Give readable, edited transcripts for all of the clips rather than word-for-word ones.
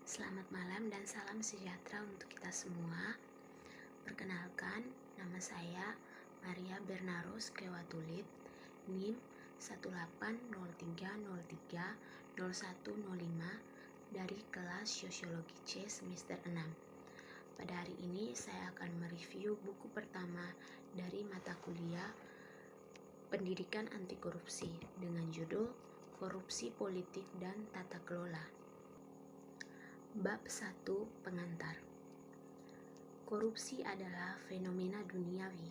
Selamat malam dan salam sejahtera untuk kita semua. Perkenalkan, nama saya Maria Bernaros Kewatulit, NIM 18030300105 dari kelas Sosiologi C semester 6. Pada hari ini saya akan mereview buku pertama dari mata kuliah Pendidikan Anti Korupsi dengan judul Korupsi Politik dan Tata Kelola. Bab 1 Pengantar. Korupsi adalah fenomena duniawi.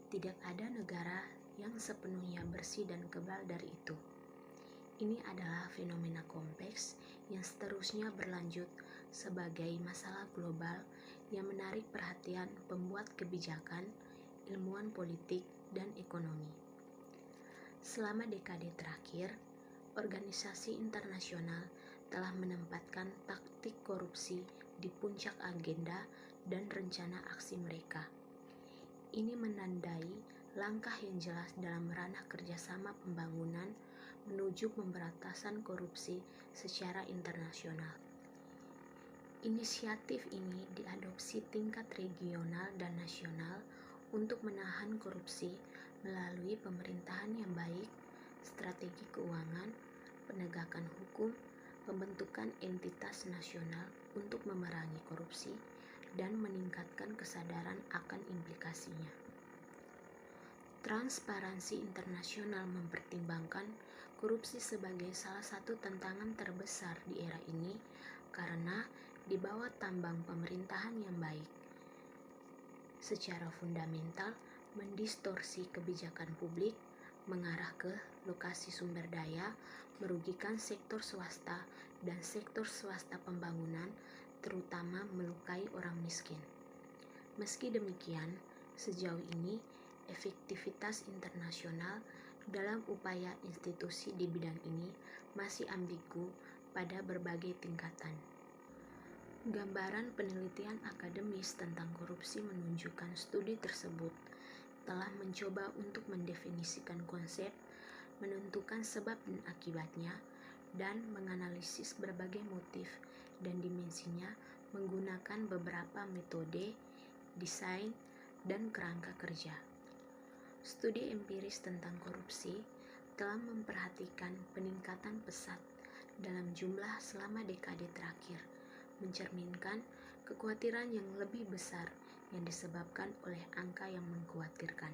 Tidak ada negara yang sepenuhnya bersih dan kebal dari itu. Ini adalah fenomena kompleks yang seterusnya berlanjut sebagai masalah global yang menarik perhatian pembuat kebijakan, ilmuwan politik, dan ekonomi. Selama dekade terakhir, organisasi internasional telah menempatkan taktik korupsi di puncak agenda dan rencana aksi mereka. Ini menandai langkah yang jelas dalam ranah kerjasama pembangunan menuju pemberantasan korupsi secara internasional. Inisiatif ini diadopsi tingkat regional dan nasional untuk menahan korupsi melalui pemerintahan yang baik, strategi keuangan, penegakan hukum, pembentukan entitas nasional untuk memerangi korupsi, dan meningkatkan kesadaran akan implikasinya. Transparansi internasional mempertimbangkan korupsi sebagai salah satu tantangan terbesar di era ini karena di bawah tambang pemerintahan yang baik, secara fundamental mendistorsi kebijakan publik, mengarah ke lokasi sumber daya, merugikan sektor swasta dan sektor swasta pembangunan, terutama melukai orang miskin. Meski demikian, sejauh ini efektivitas internasional dalam upaya institusi di bidang ini masih ambigu pada berbagai tingkatan. Gambaran penelitian akademis tentang korupsi menunjukkan studi tersebut telah mencoba untuk mendefinisikan konsep, menentukan sebab dan akibatnya, dan menganalisis berbagai motif dan dimensinya menggunakan beberapa metode, desain, dan kerangka kerja. Studi empiris tentang korupsi telah memperhatikan peningkatan pesat dalam jumlah selama dekade terakhir, mencerminkan kekhawatiran yang lebih besar yang disebabkan oleh angka yang mengkhawatirkan.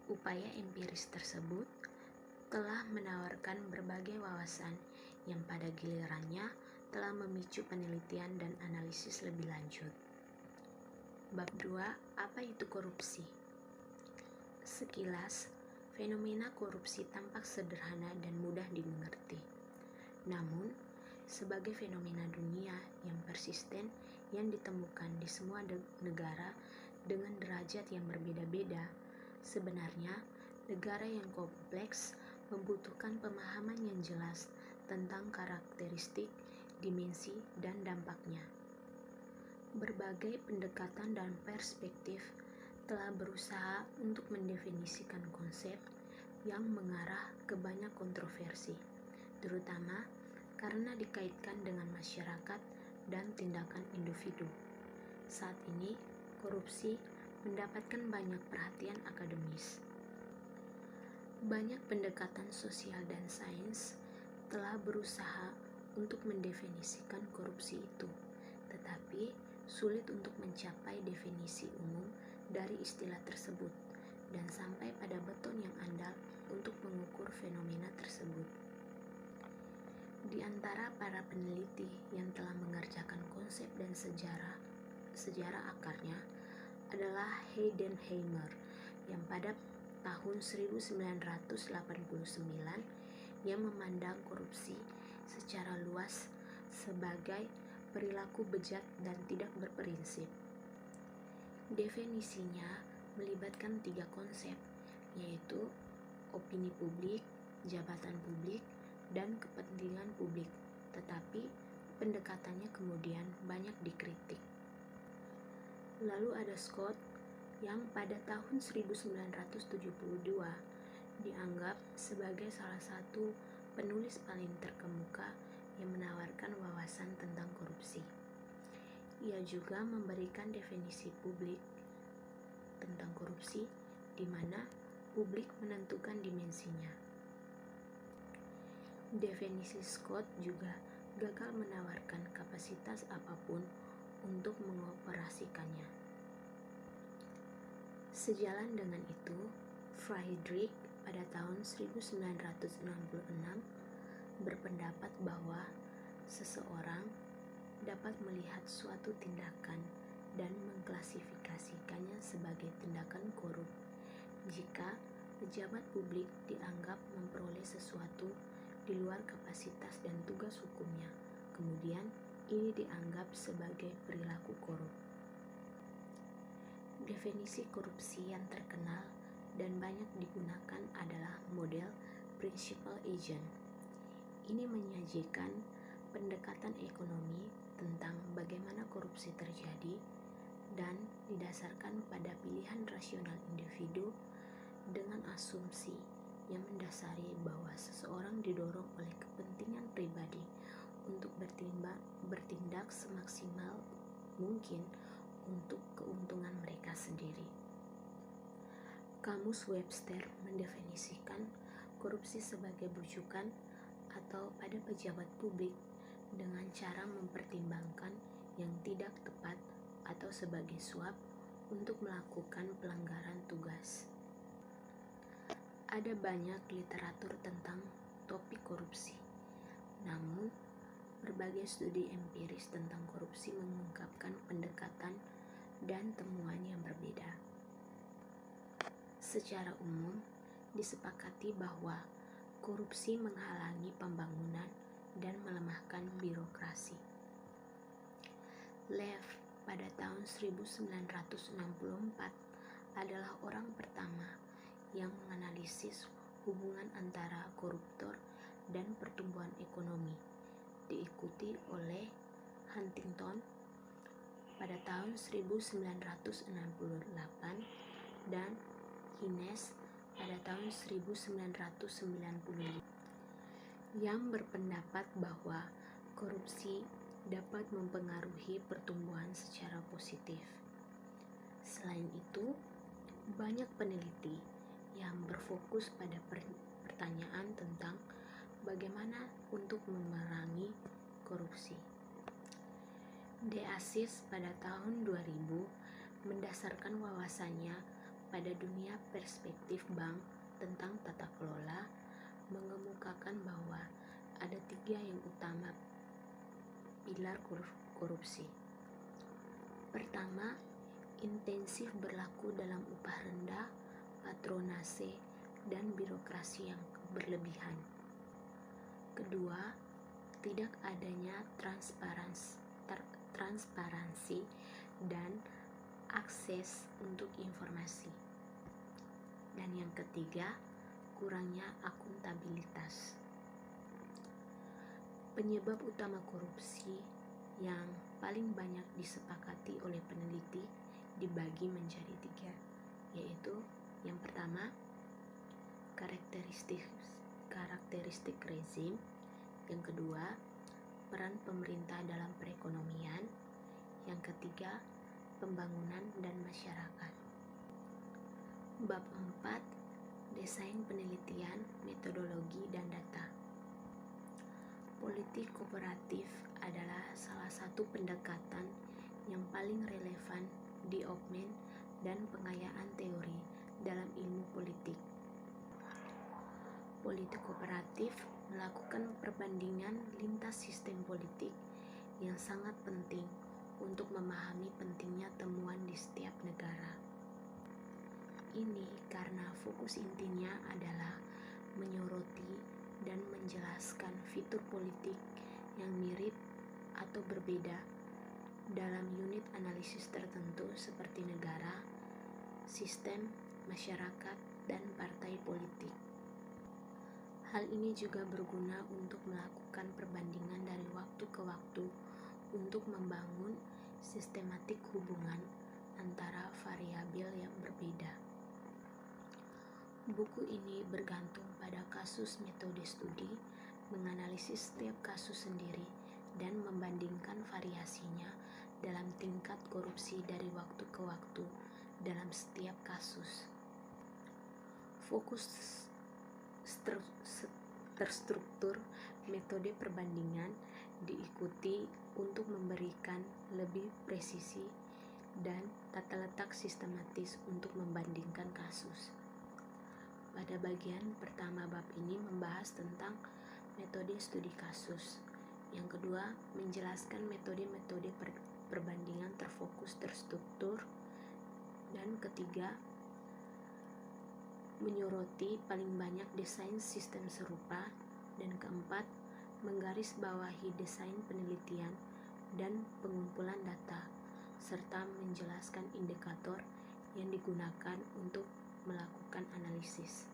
Upaya empiris tersebut telah menawarkan berbagai wawasan yang pada gilirannya telah memicu penelitian dan analisis lebih lanjut. Bab 2. Apa itu korupsi? Sekilas, fenomena korupsi tampak sederhana dan mudah dimengerti. Namun, sebagai fenomena dunia yang persisten yang ditemukan di semua negara dengan derajat yang berbeda-beda, sebenarnya negara yang kompleks membutuhkan pemahaman yang jelas tentang karakteristik, dimensi, dan dampaknya. Berbagai pendekatan dan perspektif telah berusaha untuk mendefinisikan konsep yang mengarah ke banyak kontroversi, terutama karena dikaitkan dengan masyarakat dan tindakan individu. Saat ini, korupsi mendapatkan banyak perhatian akademis. Banyak pendekatan sosial dan sains telah berusaha untuk mendefinisikan korupsi itu, tetapi sulit untuk mencapai definisi umum dari istilah tersebut dan sampai pada beton yang andal untuk mengukur fenomena tersebut. Di antara para peneliti yang telah mengerjakan konsep dan sejarah akarnya adalah Heidenheimer yang pada tahun 1989 yang memandang korupsi secara luas sebagai perilaku bejat dan tidak berprinsip. Definisinya melibatkan 3 konsep, yaitu opini publik, jabatan publik, dan kepentingan publik, tetapi pendekatannya kemudian banyak dikritik. Lalu ada Scott yang pada tahun 1972 dianggap sebagai salah satu penulis paling terkemuka yang menawarkan wawasan tentang Ia juga memberikan definisi publik tentang korupsi, di mana publik menentukan dimensinya. Definisi Scott juga gagal menawarkan kapasitas apapun untuk mengoperasikannya. Sejalan dengan itu, Friedrich pada tahun 1966 berpendapat bahwa seseorang dapat melihat suatu tindakan dan mengklasifikasikannya sebagai tindakan korup jika pejabat publik dianggap memperoleh sesuatu di luar kapasitas dan tugas hukumnya. Kemudian, ini dianggap sebagai perilaku korup. Definisi korupsi yang terkenal dan banyak digunakan adalah model principal agent. Ini menyajikan pendekatan ekonomi tentang bagaimana korupsi terjadi dan didasarkan pada pilihan rasional individu dengan asumsi yang mendasari bahwa seseorang didorong oleh kepentingan pribadi untuk bertindak semaksimal mungkin untuk keuntungan mereka sendiri. Kamus Webster mendefinisikan korupsi sebagai bujukan atau pada pejabat publik dengan cara mempertimbangkan yang tidak tepat atau sebagai suap untuk melakukan pelanggaran tugas. Ada banyak literatur tentang topik korupsi, namun berbagai studi empiris tentang korupsi mengungkapkan pendekatan dan temuan yang berbeda. Secara umum, disepakati bahwa korupsi menghalangi pembangunan dan melemahkan birokrasi. Lev pada tahun 1964 adalah orang pertama yang menganalisis hubungan antara koruptor dan pertumbuhan ekonomi, diikuti oleh Huntington pada tahun 1968 dan Keynes pada tahun 1995 yang berpendapat bahwa korupsi dapat mempengaruhi pertumbuhan secara positif. Selain itu, banyak peneliti yang berfokus pada pertanyaan tentang bagaimana untuk memerangi korupsi. De Assis pada tahun 2000 mendasarkan wawasannya pada dunia perspektif bank tentang tata kelola, mengemukakan bahwa ada 3 yang utama pilar korupsi. Pertama, intensif berlaku dalam upah rendah, patronase, dan birokrasi yang berlebihan. Kedua, tidak adanya transparansi dan akses untuk informasi. Dan yang ketiga, kurangnya akuntabilitas. Penyebab utama korupsi yang paling banyak disepakati oleh peneliti dibagi menjadi 3, yaitu yang pertama, karakteristik rezim, yang kedua, peran pemerintah dalam perekonomian, yang ketiga, pembangunan dan masyarakat. Bab 4, desain penelitian, metodologi, dan data. Politik kooperatif adalah salah satu pendekatan yang paling relevan di Oppmann dan pengayaan teori dalam ilmu politik. Politik kooperatif melakukan perbandingan lintas sistem politik yang sangat penting untuk memahami pentingnya temuan di setiap negara. Ini karena fokus intinya adalah menyoroti dan menjelaskan fitur politik yang mirip atau berbeda dalam unit analisis tertentu seperti negara, sistem, masyarakat, dan partai politik. Hal ini juga berguna untuk melakukan perbandingan dari waktu ke waktu untuk membangun sistematik hubungan antara variabel yang berbeda. Buku ini bergantung pada kasus metode studi, menganalisis setiap kasus sendiri, dan membandingkan variasinya dalam tingkat korupsi dari waktu ke waktu dalam setiap kasus. Fokus terstruktur metode perbandingan diikuti untuk memberikan lebih presisi dan tata letak sistematis untuk membandingkan kasus. Pada bagian pertama bab ini membahas tentang metode studi kasus. Yang kedua, menjelaskan metode-metode perbandingan terfokus terstruktur. Dan ketiga, menyoroti paling banyak desain sistem serupa. Dan keempat, menggarisbawahi desain penelitian dan pengumpulan data, serta menjelaskan indikator yang digunakan untuk melakukan analisis.